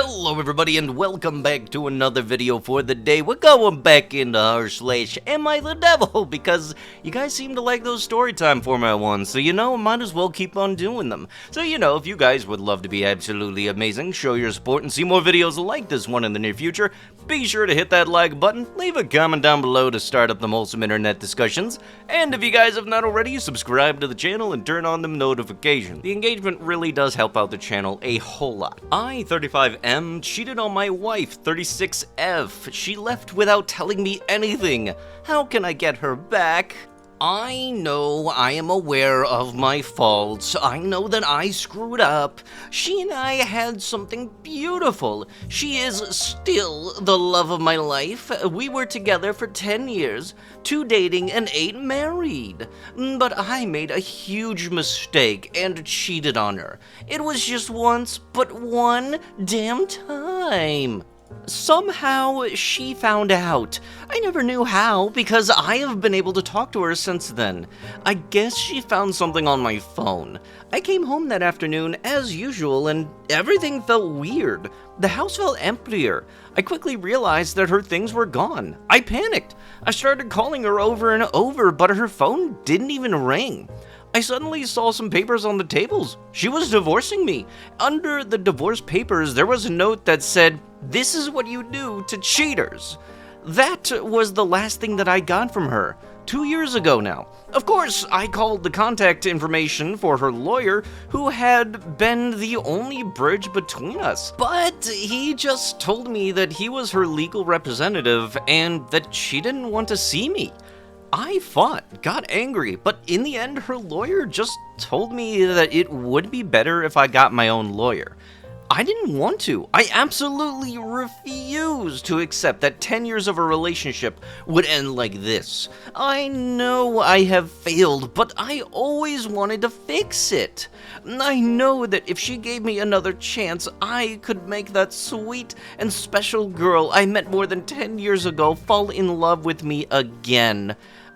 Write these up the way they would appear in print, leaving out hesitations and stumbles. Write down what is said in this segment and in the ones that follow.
Hello everybody and welcome back to another video for the day. We're going back into r/AmITheDevil because you guys seem to like those storytime format ones, so might as well keep on doing them. So if you guys would love to be absolutely amazing, show your support and see more videos like this one in the near future, be sure to hit that like button, leave a comment down below to start up the wholesome internet discussions, and if you guys have not already, subscribe to the channel and turn on them notifications. The engagement really does help out the channel a whole lot. I, 35M, cheated on my wife, 36F. She left without telling me anything. How can I get her back? I know I am aware of my faults. I know that I screwed up. She and I had something beautiful. She is still the love of my life. We were together for 10 years, 2 dating and 8 married. But I made a huge mistake and cheated on her. It was just once, but one damn time. Somehow, she found out. I never knew how, because I have been able to talk to her since then. I guess she found something on my phone. I came home that afternoon, as usual, and everything felt weird. The house felt emptier. I quickly realized that her things were gone. I panicked. I started calling her over and over, but her phone didn't even ring. I suddenly saw some papers on the tables. She was divorcing me. Under the divorce papers, there was a note that said, "This is what you do to cheaters." That was the last thing that I got from her. 2 years ago now. Of course, I called the contact information for her lawyer, who had been the only bridge between us. But he just told me that he was her legal representative and that she didn't want to see me. I fought, got angry, but in the end, her lawyer just told me that it would be better if I got my own lawyer. I didn't want to. I absolutely refused to accept that 10 years of a relationship would end like this. I know I have failed, but I always wanted to fix it. I know that if she gave me another chance, I could make that sweet and special girl I met more than 10 years ago fall in love with me again.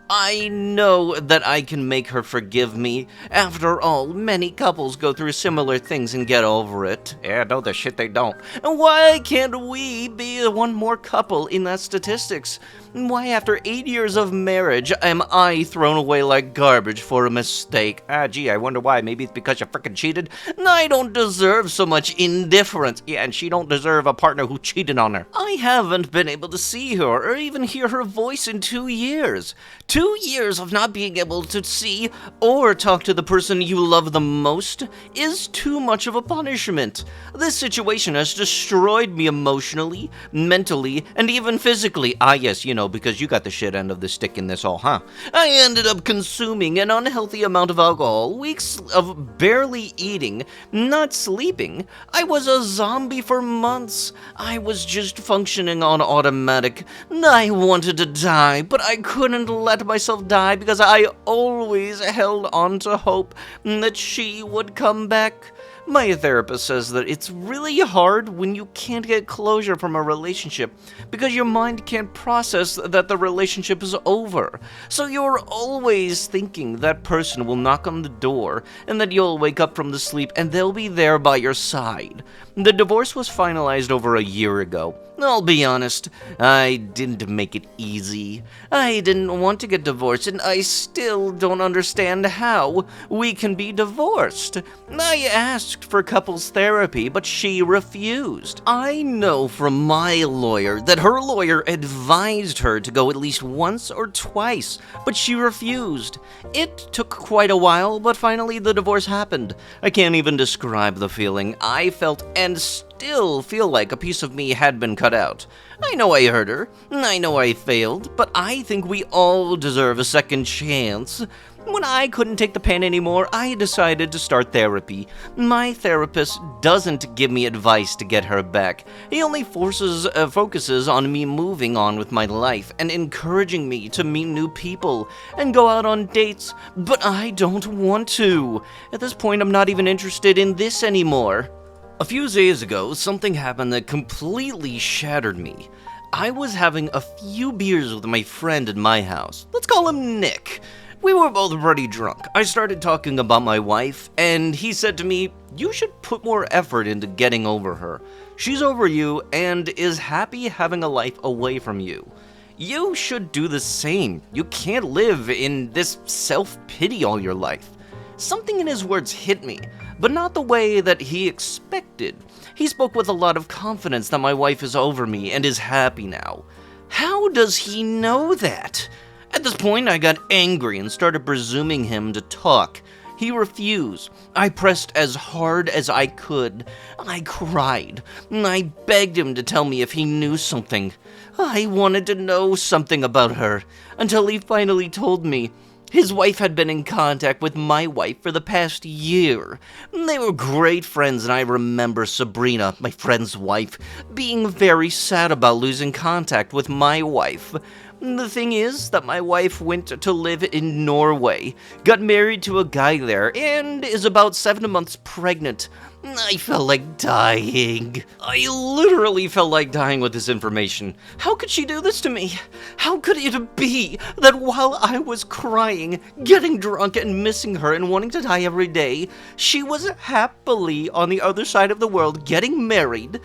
I know that I can make her forgive me. After all, many couples go through similar things and get over it. Yeah, no, the shit they don't. And why can't we be one more couple in that statistics? Why, after 8 years of marriage, am I thrown away like garbage for a mistake? Gee, I wonder why. Maybe it's because you frickin' cheated? I don't deserve so much indifference. Yeah, and she don't deserve a partner who cheated on her. I haven't been able to see her or even hear her voice in 2 years. 2 years of not being able to see or talk to the person you love the most is too much of a punishment. This situation has destroyed me emotionally, mentally, and even physically. Yes, because you got the shit end of the stick in this all, huh? I ended up consuming an unhealthy amount of alcohol, weeks of barely eating, not sleeping. I was a zombie for months. I was just functioning on automatic. I wanted to die, but I couldn't let myself die because I always held on to hope that she would come back. My therapist says that it's really hard when you can't get closure from a relationship because your mind can't process that the relationship is over. So you're always thinking that person will knock on the door and that you'll wake up from the sleep and they'll be there by your side. The divorce was finalized over a year ago. I'll be honest, I didn't make it easy. I didn't want to get divorced, and I still don't understand how we can be divorced. I asked for couples therapy, but she refused. I know from my lawyer that her lawyer advised her to go at least once or twice, but she refused. It took quite a while, but finally the divorce happened. I can't even describe the feeling. I felt and still feel like a piece of me had been cut out. I know I hurt her, I know I failed, but I think we all deserve a second chance. When I couldn't take the pain anymore, I decided to start therapy. My therapist doesn't give me advice to get her back. He only focuses on me moving on with my life and encouraging me to meet new people and go out on dates, but I don't want to. At this point, I'm not even interested in this anymore. A few days ago, something happened that completely shattered me. I was having a few beers with my friend at my house. Let's call him Nick. We were both pretty drunk. I started talking about my wife, and he said to me, "You should put more effort into getting over her. She's over you and is happy having a life away from you. You should do the same. You can't live in this self-pity all your life. Something in his words hit me, but not the way that he expected. He spoke with a lot of confidence that my wife is over me and is happy now. How does he know that? At this point, I got angry and started presuming him to talk. He refused. I pressed as hard as I could. I cried. I begged him to tell me if he knew something. I wanted to know something about her, until he finally told me. His wife had been in contact with my wife for the past year. They were great friends, and I remember Sabrina, my friend's wife, being very sad about losing contact with my wife. The thing is that my wife went to live in Norway, got married to a guy there, and is about 7 months pregnant. I felt like dying. I literally felt like dying with this information. How could she do this to me? How could it be that while I was crying, getting drunk, and missing her and wanting to die every day, she was happily on the other side of the world getting married,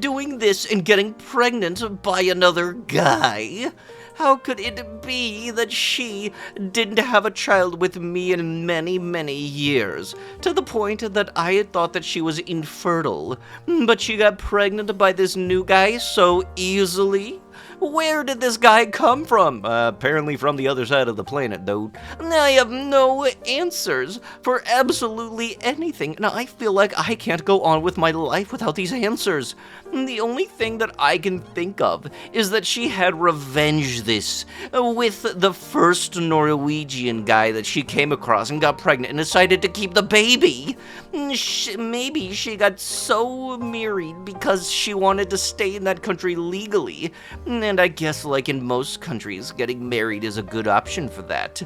doing this and getting pregnant by another guy? How could it be that she didn't have a child with me in many, many years, to the point that I had thought that she was infertile, but she got pregnant by this new guy so easily? Where did this guy come from? Apparently from the other side of the planet, dude. I have no answers for absolutely anything, and I feel like I can't go on with my life without these answers. The only thing that I can think of is that she had revenged this with the first Norwegian guy that she came across and got pregnant and decided to keep the baby. Maybe she got so married because she wanted to stay in that country legally. And I guess, like in most countries, getting married is a good option for that.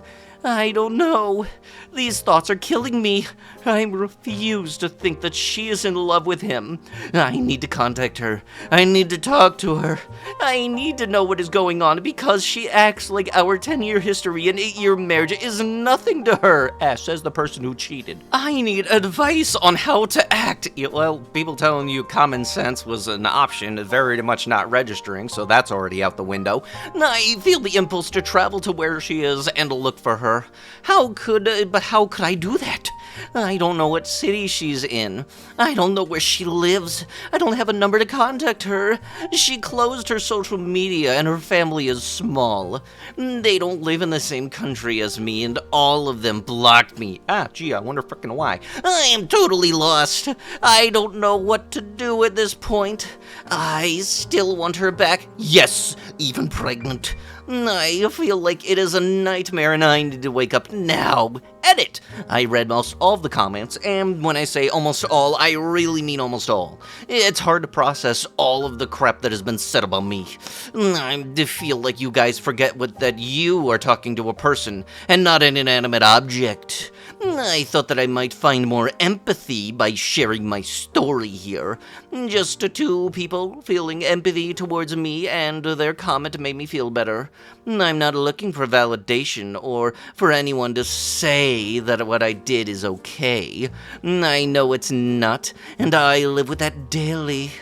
I don't know. These thoughts are killing me. I refuse to think that she is in love with him. I need to contact her. I need to talk to her. I need to know what is going on because she acts like our 10-year history and 8-year marriage is nothing to her, as says the person who cheated. I need advice on how to act. Well, people telling you common sense was an option, very much not registering, so that's already out the window. I feel the impulse to travel to where she is and look for her. How could I do that? I don't know what city she's in. I don't know where she lives. I don't have a number to contact her. She closed her social media and her family is small. They don't live in the same country as me and all of them blocked me. Gee, I wonder frickin' why. I am totally lost. I don't know what to do at this point. I still want her back. Yes, even pregnant. I feel like it is a nightmare and I need to wake up now. Edit! I read most all of the comments, and when I say almost all, I really mean almost all. It's hard to process all of the crap that has been said about me. I feel like you guys forget that you are talking to a person and not an inanimate object. I thought that I might find more empathy by sharing my story here. Just two people feeling empathy towards me, and their comment made me feel better. I'm not looking for validation or for anyone to say that what I did is okay. I know it's not, and I live with that daily.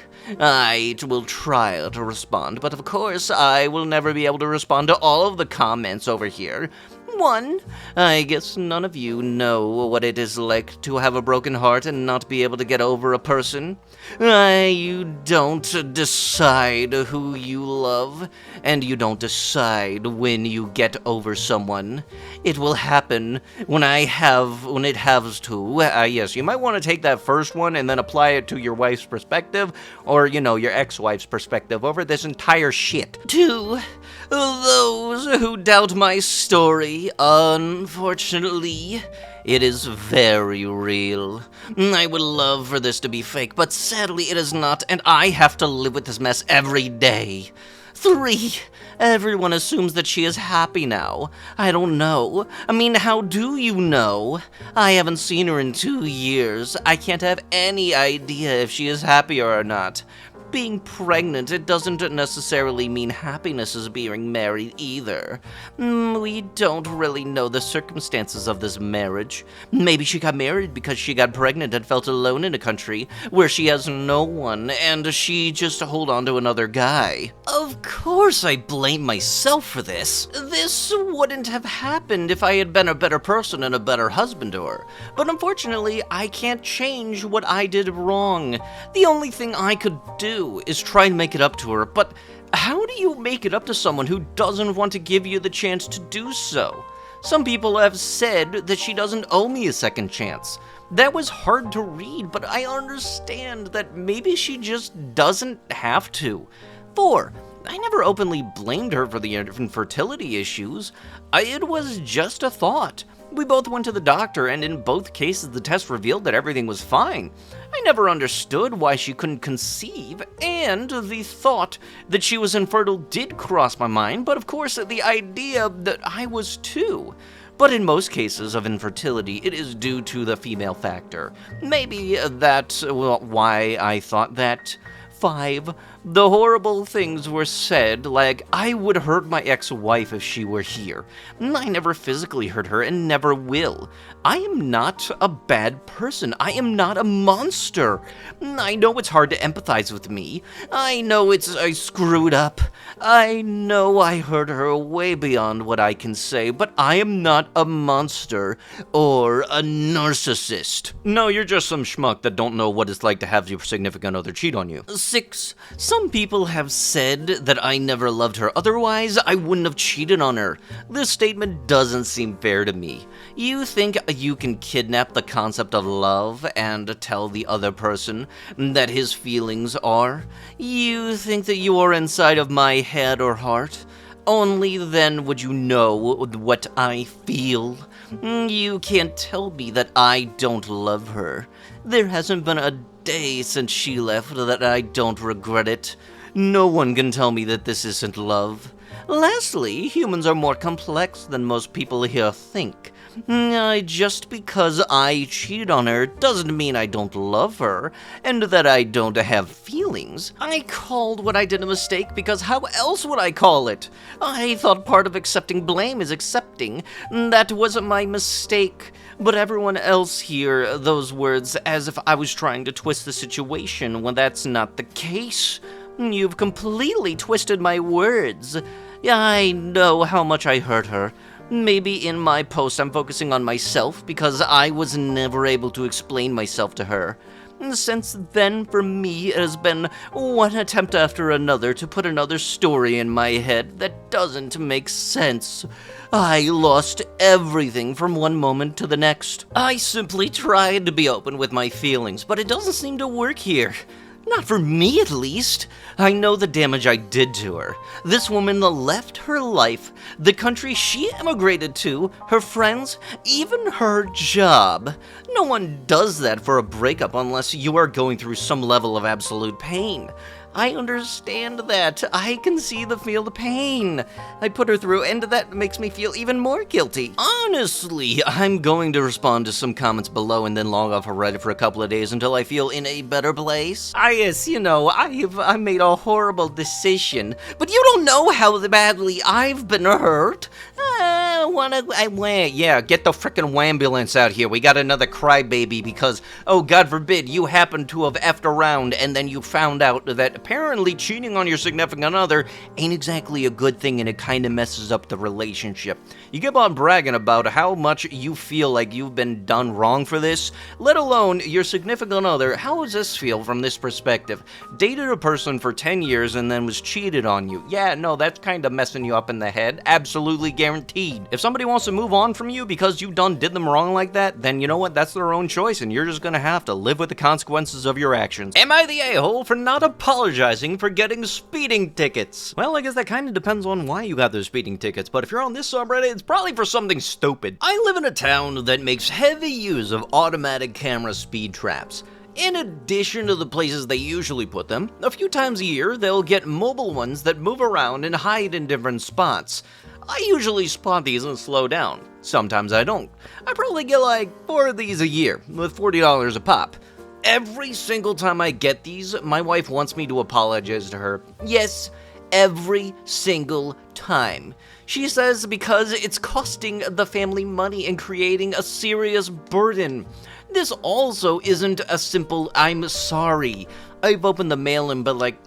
I will try to respond, but of course I will never be able to respond to all of the comments over here. 1. I guess none of you know what it is like to have a broken heart and not be able to get over a person. You don't decide who you love, and you don't decide when you get over someone. It will happen when it has to. Yes, you might want to take that first one and then apply it to your wife's perspective, or, your ex-wife's perspective over this entire shit. 2. Those who doubt my story, unfortunately, it is very real. I would love for this to be fake, but sadly it is not, and I have to live with this mess every day. 3. Everyone assumes that she is happy now. I don't know. How do you know? I haven't seen her in 2 years. I can't have any idea if she is happy or not. being pregnant, it doesn't necessarily mean happiness is being married either. We don't really know the circumstances of this marriage. Maybe she got married because she got pregnant and felt alone in a country where she has no one, and she just hold on to another guy. Of course I blame myself for this. This wouldn't have happened if I had been a better person and a better husband to her. But unfortunately, I can't change what I did wrong. The only thing I could do is try and make it up to her, but how do you make it up to someone who doesn't want to give you the chance to do so? Some people have said that she doesn't owe me a second chance. That was hard to read, but I understand that maybe she just doesn't have to. 4. I never openly blamed her for the infertility issues. It was just a thought. We both went to the doctor, and in both cases the test revealed that everything was fine. I never understood why she couldn't conceive, and the thought that she was infertile did cross my mind, but of course the idea that I was too. But in most cases of infertility, it is due to the female factor. Maybe that's why I thought that. 5. The horrible things were said, like I would hurt my ex-wife if she were here. I never physically hurt her and never will. I am not a bad person. I am not a monster. I know it's hard to empathize with me. I know I screwed up. I know I hurt her way beyond what I can say, but I am not a monster or a narcissist. No, you're just some schmuck that don't know what it's like to have your significant other cheat on you. 6. Some people have said that I never loved her, otherwise I wouldn't have cheated on her. This statement doesn't seem fair to me. You think you can kidnap the concept of love and tell the other person that his feelings are? You think that you are inside of my head or heart? Only then would you know what I feel. You can't tell me that I don't love her. There hasn't been a day since she left that I don't regret it. No one can tell me that this isn't love. Lastly, humans are more complex than most people here think. Just because I cheated on her doesn't mean I don't love her, and that I don't have feelings. I called what I did a mistake because how else would I call it? I thought part of accepting blame is accepting. That wasn't my mistake. But everyone else hear those words as if I was trying to twist the situation when that's not the case. You've completely twisted my words. I know how much I hurt her. Maybe in my post I'm focusing on myself because I was never able to explain myself to her. Since then, for me, it has been one attempt after another to put another story in my head that doesn't make sense. I lost everything from one moment to the next. I simply tried to be open with my feelings, but it doesn't seem to work here. Not for me, at least. I know the damage I did to her. This woman left her life, the country she emigrated to, her friends, even her job. No one does that for a breakup unless you are going through some level of absolute pain. I understand that. I can feel the pain I put her through, and that makes me feel even more guilty. Honestly, I'm going to respond to some comments below and then log off of Reddit for a couple of days until I feel in a better place. Yes, I made a horrible decision, but you don't know how badly I've been hurt. Yeah, get the frickin' ambulance out here. We got another crybaby because, oh, God forbid, you happen to have effed around and then you found out that apparently cheating on your significant other ain't exactly a good thing and it kind of messes up the relationship. You keep on bragging about how much you feel like you've been done wrong for this, let alone your significant other. How does this feel from this perspective? Dated a person for 10 years and then was cheated on you. Yeah, no, that's kind of messing you up in the head. Absolutely guaranteed. If somebody wants to move on from you because you did them wrong like that, then you know what? That's their own choice, and you're just gonna have to live with the consequences of your actions. Am I the a-hole for not apologizing for getting speeding tickets? Well, I guess that kind of depends on why you got those speeding tickets, but if you're on this subreddit, it's probably for something stupid. I live in a town that makes heavy use of automatic camera speed traps. In addition to the places they usually put them, a few times a year, they'll get mobile ones that move around and hide in different spots. I usually spot these and slow down. Sometimes I don't. I probably get like 4 of these a year, with $40 a pop. every single time I get these, my wife wants me to apologize to her. Yes, every single time. She says because it's costing the family money and creating a serious burden. This also isn't a simple "I'm sorry." I've opened the mail and been like,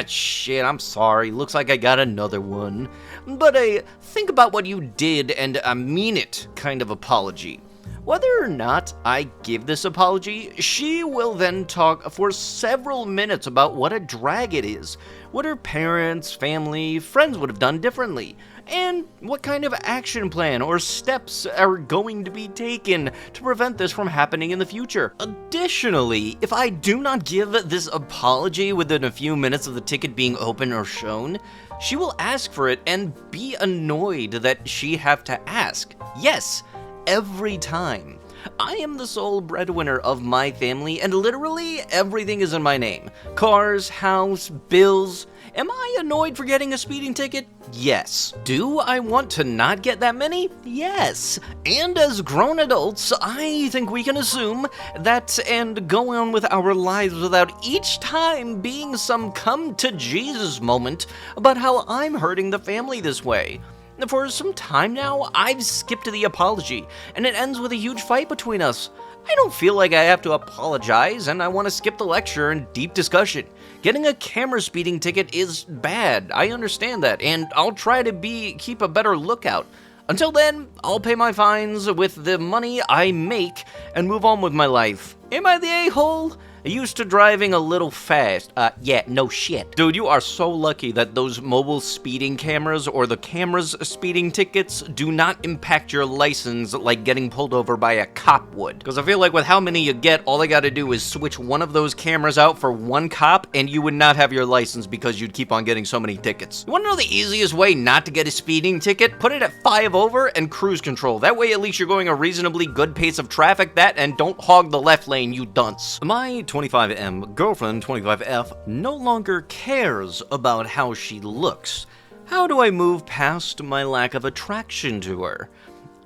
shit, I'm sorry, looks like I got another one. But a think about what you did and I mean it kind of apology. Whether or not I give this apology, she will then talk for several minutes about what a drag it is, what her parents, family, friends would have done differently, and what kind of action plan or steps are going to be taken to prevent this from happening in the future. Additionally, if I do not give this apology within a few minutes of the ticket being open or shown, she will ask for it and be annoyed that she have to ask. Yes, every time. I am the sole breadwinner of my family, and literally everything is in my name. Cars, house, bills. Am I annoyed for getting a speeding ticket? Yes. Do I want to not get that many? Yes. And as grown adults, I think we can assume that and go on with our lives without each time being some come to Jesus moment about how I'm hurting the family this way. For some time now, I've skipped the apology, and it ends with a huge fight between us. I don't feel like I have to apologize, and I want to skip the lecture and deep discussion. Getting a camera speeding ticket is bad, I understand that, and I'll try to keep a better lookout. Until then, I'll pay my fines with the money I make and move on with my life. Am I the a-hole? Used to driving a little fast. Yeah, no shit. Dude, you are so lucky that those mobile speeding cameras or the camera's speeding tickets do not impact your license like getting pulled over by a cop would. Because I feel like with how many you get, all they gotta do is switch one of those cameras out for one cop and you would not have your license because you'd keep on getting so many tickets. You wanna know the easiest way not to get a speeding ticket? Put it at 5 over and cruise control. That way at least you're going a reasonably good pace of traffic and don't hog the left lane, you dunce. My 25M girlfriend 25F no longer cares about how she looks. How do I move past my lack of attraction to her?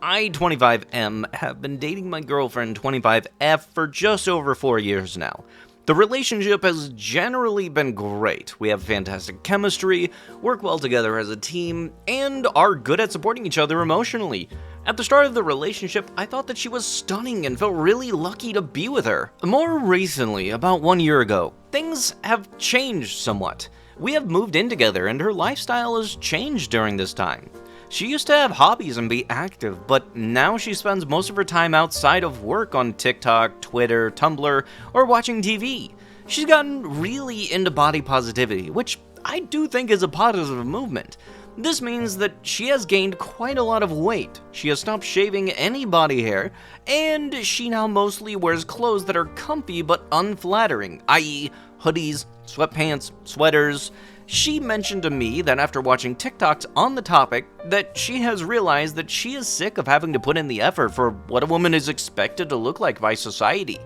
I 25M have been dating my girlfriend 25F for just over 4 years now. The relationship has generally been great. We have fantastic chemistry, work well together as a team, and are good at supporting each other emotionally. At the start of the relationship, I thought that she was stunning and felt really lucky to be with her. More recently, about 1 year ago, things have changed somewhat. We have moved in together and her lifestyle has changed during this time. She used to have hobbies and be active, but now she spends most of her time outside of work on TikTok, Twitter, Tumblr, or watching TV. She's gotten really into body positivity, which I do think is a positive movement. This means that she has gained quite a lot of weight, she has stopped shaving any body hair, and she now mostly wears clothes that are comfy but unflattering, i.e. hoodies, sweatpants, sweaters. She mentioned to me that after watching TikToks on the topic, that she has realized that she is sick of having to put in the effort for what a woman is expected to look like by society.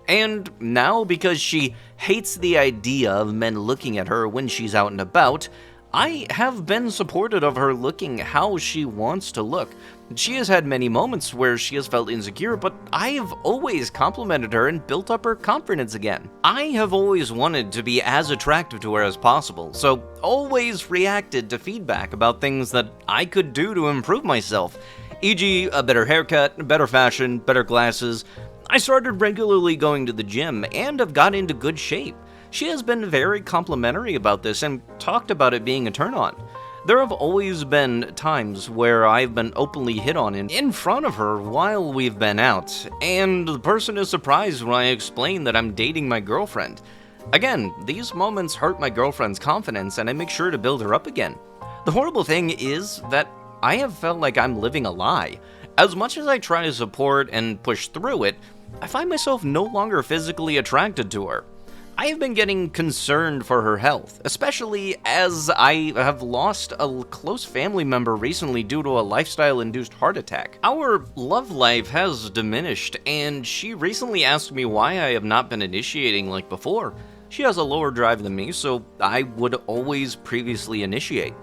And now, because she hates the idea of men looking at her when she's out and about, I have been supportive of her looking how she wants to look. She has had many moments where she has felt insecure, but I have always complimented her and built up her confidence again. I have always wanted to be as attractive to her as possible, so always reacted to feedback about things that I could do to improve myself, e.g. a better haircut, better fashion, better glasses. I started regularly going to the gym and have got into good shape. She has been very complimentary about this and talked about it being a turn-on. There have always been times where I've been openly hit on in front of her while we've been out, and the person is surprised when I explain that I'm dating my girlfriend. Again, these moments hurt my girlfriend's confidence and I make sure to build her up again. The horrible thing is that I have felt like I'm living a lie. As much as I try to support and push through it, I find myself no longer physically attracted to her. I have been getting concerned for her health, especially as I have lost a close family member recently due to a lifestyle-induced heart attack. Our love life has diminished, and she recently asked me why I have not been initiating like before. She has a lower drive than me, so I would always previously initiate.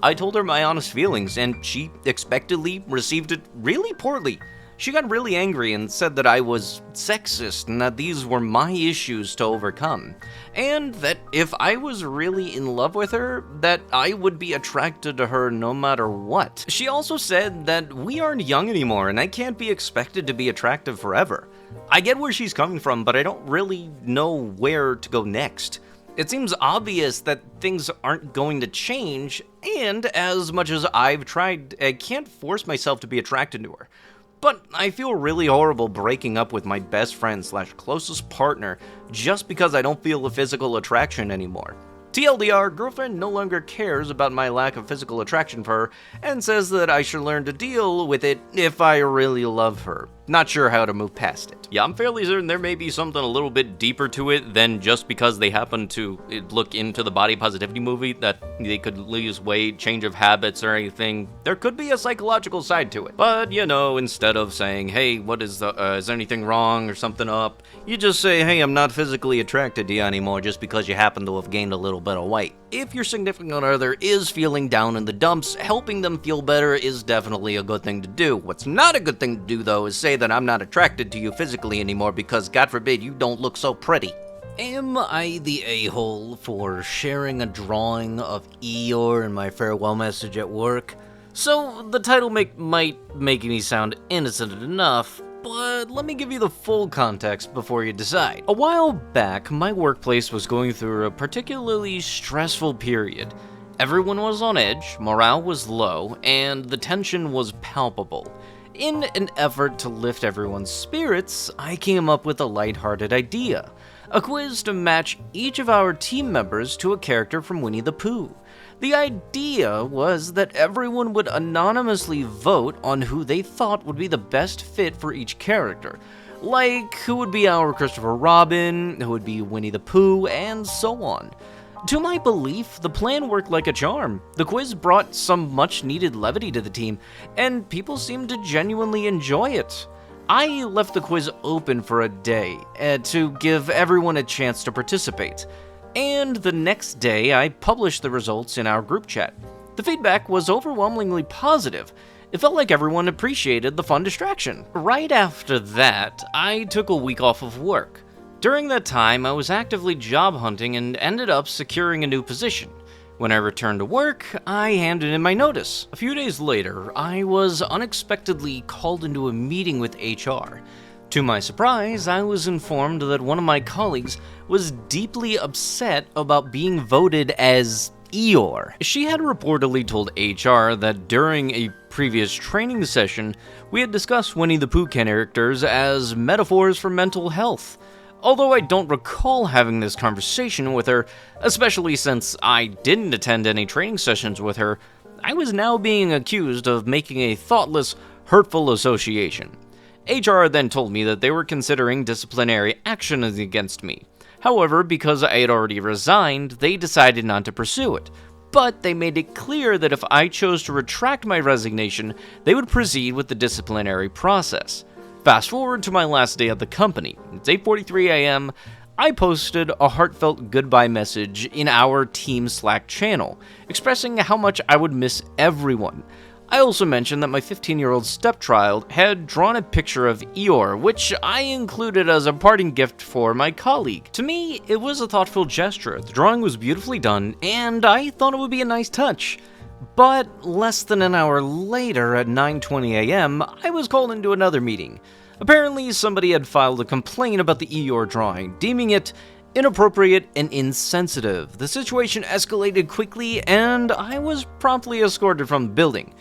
I told her my honest feelings, and she expectedly received it really poorly. She got really angry and said that I was sexist and that these were my issues to overcome, and that if I was really in love with her, that I would be attracted to her no matter what. She also said that we aren't young anymore and I can't be expected to be attractive forever. I get where she's coming from, but I don't really know where to go next. It seems obvious that things aren't going to change, and as much as I've tried, I can't force myself to be attracted to her. But I feel really horrible breaking up with my best friend / closest partner just because I don't feel a physical attraction anymore. TLDR, girlfriend no longer cares about my lack of physical attraction for her and says that I should learn to deal with it if I really love her. Not sure how to move past it. Yeah, I'm fairly certain there may be something a little bit deeper to it than just because they happen to look into the body positivity movie, that they could lose weight, change of habits, or anything. There could be a psychological side to it. But, you know, instead of saying, hey, what is is anything wrong or something up, you just say, hey, I'm not physically attracted to you anymore just because you happen to have gained a little bit of weight. If your significant other is feeling down in the dumps, helping them feel better is definitely a good thing to do. What's not a good thing to do, though, is say that I'm not attracted to you physically anymore because, God forbid, you don't look so pretty. Am I the a-hole for sharing a drawing of Eeyore in my farewell message at work? So, the title might make me sound innocent enough, but let me give you the full context before you decide. A while back, my workplace was going through a particularly stressful period. Everyone was on edge, morale was low, and the tension was palpable. In an effort to lift everyone's spirits, I came up with a lighthearted idea. A quiz to match each of our team members to a character from Winnie the Pooh. The idea was that everyone would anonymously vote on who they thought would be the best fit for each character. Like, who would be our Christopher Robin, who would be Winnie the Pooh, and so on. To my belief, the plan worked like a charm. The quiz brought some much-needed levity to the team, and people seemed to genuinely enjoy it. I left the quiz open for a day to give everyone a chance to participate. And the next day, I published the results in our group chat. The feedback was overwhelmingly positive. It felt like everyone appreciated the fun distraction. Right after that, I took a week off of work. During that time, I was actively job hunting and ended up securing a new position. When I returned to work, I handed in my notice. A few days later, I was unexpectedly called into a meeting with HR. To my surprise, I was informed that one of my colleagues was deeply upset about being voted as Eeyore. She had reportedly told HR that during a previous training session, we had discussed Winnie the Pooh characters as metaphors for mental health. Although I don't recall having this conversation with her, especially since I didn't attend any training sessions with her, I was now being accused of making a thoughtless, hurtful association. HR then told me that they were considering disciplinary action against me. However, because I had already resigned, they decided not to pursue it. But they made it clear that if I chose to retract my resignation, they would proceed with the disciplinary process. Fast forward to my last day at the company. It's 8:43 a.m. I posted a heartfelt goodbye message in our team Slack channel, expressing how much I would miss everyone. I also mentioned that my 15-year-old stepchild had drawn a picture of Eeyore, which I included as a parting gift for my colleague. To me, it was a thoughtful gesture. The drawing was beautifully done, and I thought it would be a nice touch. But less than an hour later, at 9:20 a.m., I was called into another meeting. Apparently, somebody had filed a complaint about the Eeyore drawing, deeming it inappropriate and insensitive. The situation escalated quickly, and I was promptly escorted from the building.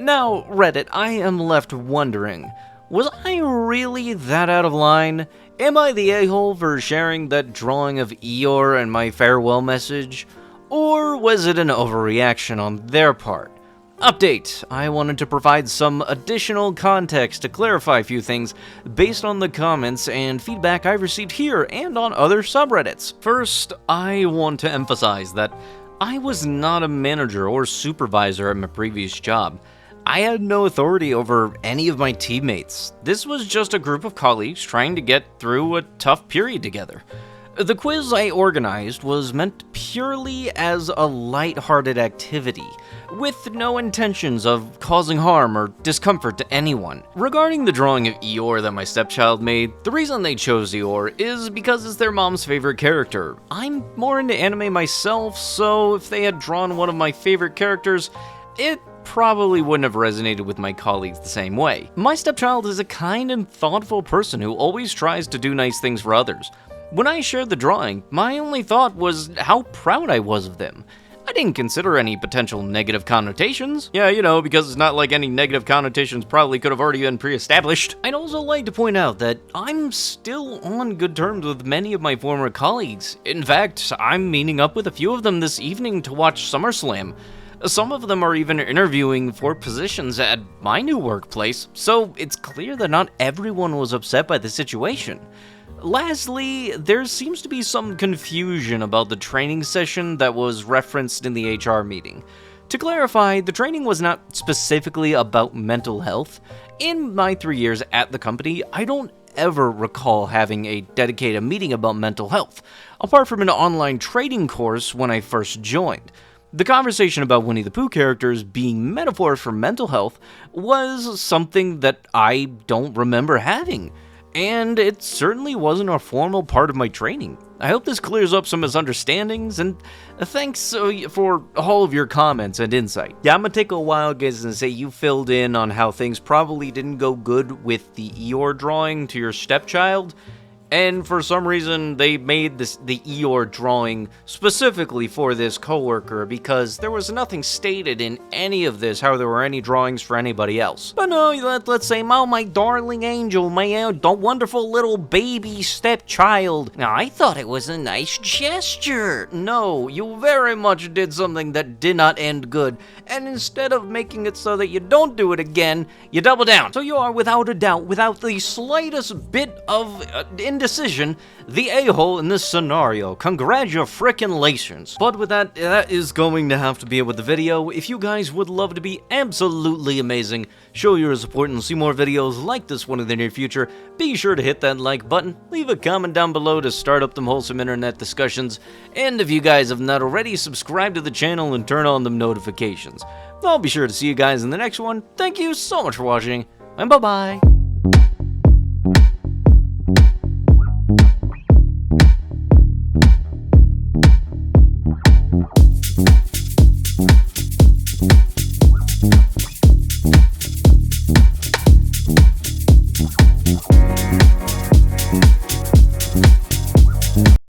Now, Reddit, I am left wondering, was I really that out of line? Am I the a-hole for sharing that drawing of Eeyore in my farewell message? Or was it an overreaction on their part? Update, I wanted to provide some additional context to clarify a few things based on the comments and feedback I've received here and on other subreddits. First, I want to emphasize that I was not a manager or supervisor at my previous job. I had no authority over any of my teammates. This was just a group of colleagues trying to get through a tough period together. The quiz I organized was meant purely as a light-hearted activity, with no intentions of causing harm or discomfort to anyone. Regarding the drawing of Eeyore that my stepchild made, the reason they chose Eeyore is because it's their mom's favorite character. I'm more into anime myself, so if they had drawn one of my favorite characters, it probably wouldn't have resonated with my colleagues the same way. My stepchild is a kind and thoughtful person who always tries to do nice things for others. When I shared the drawing, my only thought was how proud I was of them. I didn't consider any potential negative connotations. Yeah, you know, because it's not like any negative connotations probably could have already been pre-established. I'd also like to point out that I'm still on good terms with many of my former colleagues. In fact, I'm meeting up with a few of them this evening to watch SummerSlam. Some of them are even interviewing for positions at my new workplace, so it's clear that not everyone was upset by the situation. Lastly, there seems to be some confusion about the training session that was referenced in the HR meeting. To clarify, the training was not specifically about mental health. In my 3 years at the company, I don't ever recall having a dedicated meeting about mental health, apart from an online trading course when I first joined. The conversation about Winnie the Pooh characters being metaphors for mental health was something that I don't remember having, and it certainly wasn't a formal part of my training. I hope this clears up some misunderstandings, and thanks for all of your comments and insight. Yeah, I'm gonna take a while, guys, and say you filled in on how things probably didn't go good with the Eeyore drawing to your stepchild, and for some reason they made the Eeyore drawing specifically for this coworker because there was nothing stated in any of this how there were any drawings for anybody else. But no, let's say, oh, my darling angel, my wonderful little baby stepchild. Now, I thought it was a nice gesture. No, you very much did something that did not end good, and instead of making it so that you don't do it again, you double down. So you are, without a doubt, without the slightest bit of indecision, the a-hole in this scenario. Congratulations. But with that, that is going to have to be it with the video. If you guys would love to be absolutely amazing, show your support and see more videos like this one in the near future, be sure to hit that like button, leave a comment down below to start up them wholesome internet discussions, and if you guys have not already, subscribe to the channel and turn on them notifications. I'll be sure to see you guys in the next one. Thank you so much for watching, and bye-bye.